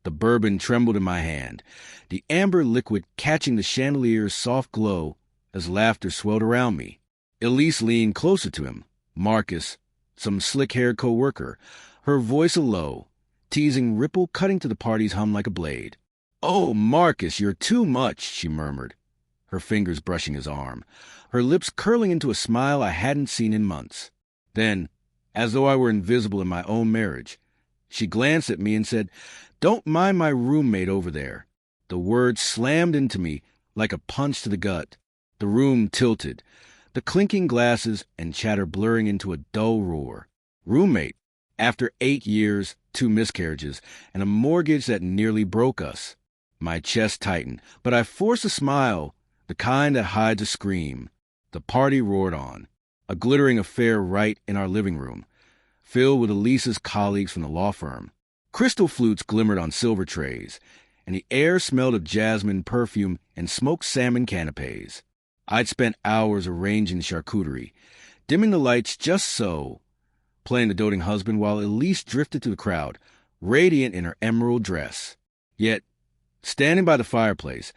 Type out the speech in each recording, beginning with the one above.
The bourbon trembled in my hand, the amber liquid catching the chandelier's soft glow as laughter swelled around me. Elise leaned closer to him. Marcus, some slick-haired co-worker, her voice a low, teasing ripple cutting to the party's hum like a blade. "Oh, Marcus, you're too much," she murmured, her fingers brushing his arm, her lips curling into a smile I hadn't seen in months. Then, as though I were invisible in my own marriage, she glanced at me and said, "Don't mind my roommate over there." The words slammed into me like a punch to the gut. The room tilted, the clinking glasses and chatter blurring into a dull roar. Roommate, after 8 years, 2 miscarriages, and a mortgage that nearly broke us. My chest tightened, but I forced a smile, the kind that hides a scream. The party roared on, a glittering affair right in our living room, filled with Elise's colleagues from the law firm. Crystal flutes glimmered on silver trays, and the air smelled of jasmine perfume and smoked salmon canapes. I'd spent hours arranging the charcuterie, dimming the lights just so, playing the doting husband while Elise drifted to the crowd, radiant in her emerald dress. Yet, standing by the fireplace,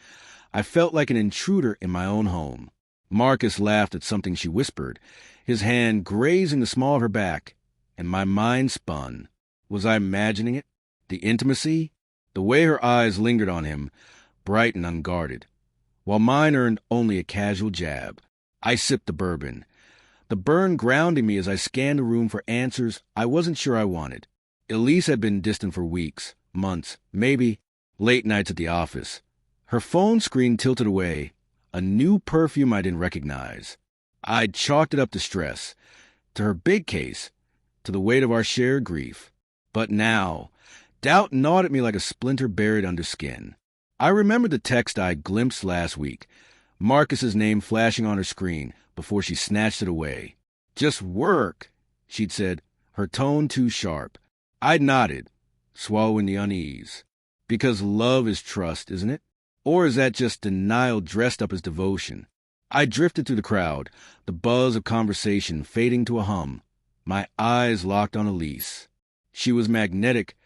I felt like an intruder in my own home. Marcus laughed at something she whispered, his hand grazing the small of her back, and my mind spun. Was I imagining it? The intimacy? The way her eyes lingered on him, bright and unguarded, while mine earned only a casual jab. I sipped the bourbon, the burn grounding me as I scanned the room for answers I wasn't sure I wanted. Elise had been distant for weeks, months, maybe late nights at the office. Her phone screen tilted away, a new perfume I didn't recognize. I'd chalked it up to stress, to her big case, to the weight of our shared grief. But now, doubt gnawed at me like a splinter buried under skin. I remembered the text I'd glimpsed last week, Marcus's name flashing on her screen before she snatched it away. "Just work," she'd said, her tone too sharp. I'd nodded, swallowing the unease. Because love is trust, isn't it? Or is that just denial dressed up as devotion? I drifted through the crowd, the buzz of conversation fading to a hum, my eyes locked on Elise. She was magnetic,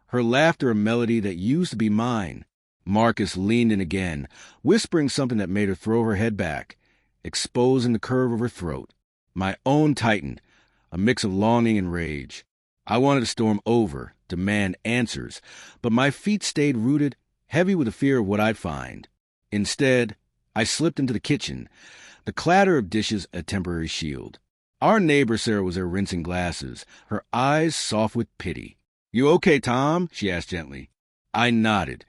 her laughter a melody that used to be mine. Marcus leaned in again, whispering something that made her throw her head back, exposing the curve of her throat. My own tightened, a mix of longing and rage. I wanted to storm over, demand answers, but my feet stayed rooted, heavy with the fear of what I'd find. Instead, I slipped into the kitchen, the clatter of dishes a temporary shield. Our neighbor Sarah was there rinsing glasses, her eyes soft with pity. "You okay, Tom?" she asked gently. I nodded,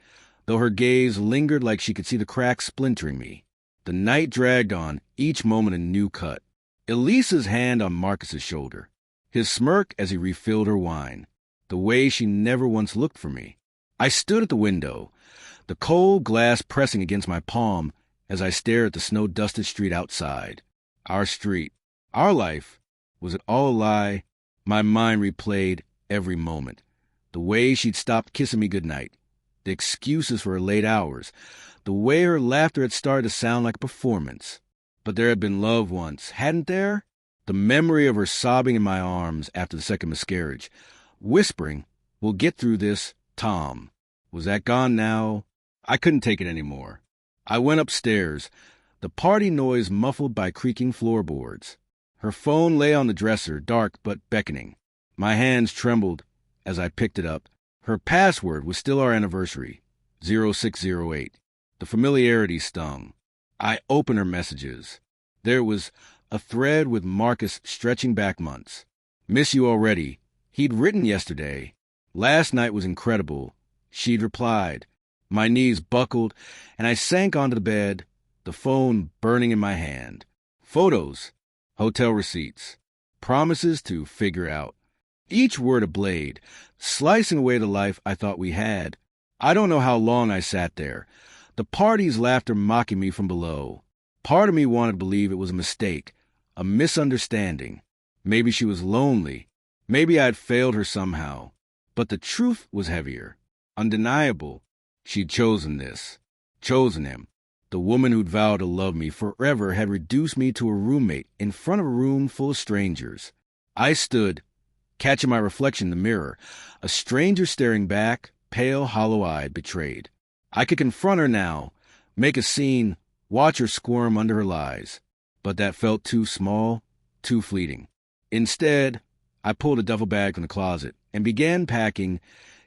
though her gaze lingered like she could see the cracks splintering me. The night dragged on, each moment a new cut. Elisa's hand on Marcus's shoulder, his smirk as he refilled her wine, the way she never once looked for me. I stood at the window, the cold glass pressing against my palm as I stared at the snow-dusted street outside. Our street, our life, was it all a lie? My mind replayed every moment. The way she'd stopped kissing me goodnight, the excuses for her late hours, the way her laughter had started to sound like a performance. But there had been love once, hadn't there? The memory of her sobbing in my arms after the second miscarriage, whispering, "We'll get through this, Tom." Was that gone now? I couldn't take it anymore. I went upstairs, the party noise muffled by creaking floorboards. Her phone lay on the dresser, dark but beckoning. My hands trembled as I picked it up. Her password was still our anniversary, 0608. The familiarity stung. I opened her messages. There was a thread with Marcus stretching back months. "Miss you already." He'd written yesterday. "Last night was incredible." She'd replied. My knees buckled, and I sank onto the bed, the phone burning in my hand. Photos, hotel receipts, promises to figure out. Each word a blade, slicing away the life I thought we had. I don't know how long I sat there, the party's laughter mocking me from below. Part of me wanted to believe it was a mistake, a misunderstanding. Maybe she was lonely. Maybe I'd failed her somehow. But the truth was heavier, undeniable. She'd chosen this, chosen him. The woman who'd vowed to love me forever had reduced me to a roommate in front of a room full of strangers. I stood, catching my reflection in the mirror, a stranger staring back, pale, hollow-eyed, betrayed. I could confront her now, make a scene, watch her squirm under her lies. But that felt too small, too fleeting. Instead, I pulled a duffel bag from the closet and began packing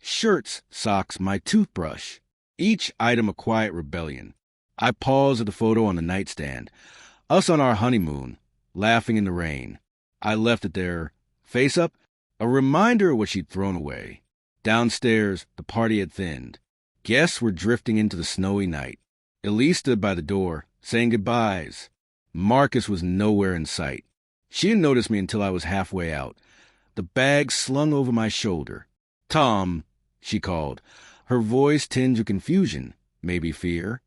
shirts, socks, my toothbrush, each item a quiet rebellion. I paused at the photo on the nightstand, us on our honeymoon, laughing in the rain. I left it there, face up, a reminder of what she'd thrown away. Downstairs, the party had thinned. Guests were drifting into the snowy night. Elise stood by the door, saying goodbyes. Marcus was nowhere in sight. She didn't notice me until I was halfway out, the bag slung over my shoulder. "Tom," she called, her voice tinged with confusion, maybe fear.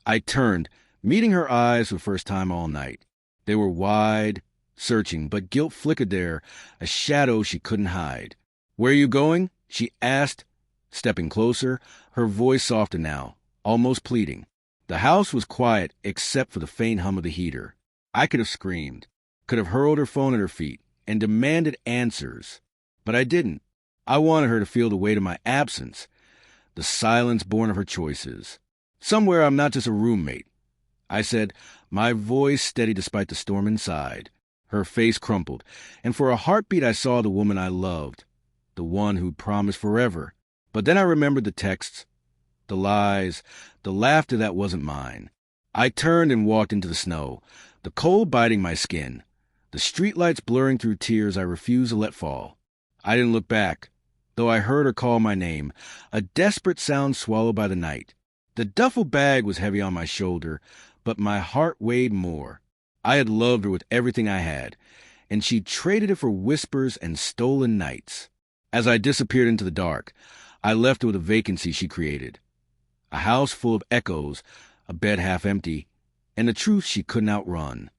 I turned, meeting her eyes for the first time all night. They were wide, searching, but guilt flickered there, a shadow she couldn't hide. "Where are you going?" she asked, stepping closer, her voice softer now, almost pleading. The house was quiet except for the faint hum of the heater. I could have screamed, could have hurled her phone at her feet, and demanded answers. But I didn't. I wanted her to feel the weight of my absence, the silence born of her choices. "Somewhere I'm not just a roommate," I said, my voice steady despite the storm inside. Her face crumpled, and for a heartbeat I saw the woman I loved, the one who'd promised forever. But then I remembered the texts, the lies, the laughter that wasn't mine. I turned and walked into the snow, the cold biting my skin, the streetlights blurring through tears I refused to let fall. I didn't look back, though I heard her call my name, a desperate sound swallowed by the night. The duffel bag was heavy on my shoulder, but my heart weighed more. I had loved her with everything I had, and she traded it for whispers and stolen nights. As I disappeared into the dark, I left her with a vacancy she created. A house full of echoes, a bed half empty, and a truth she couldn't outrun.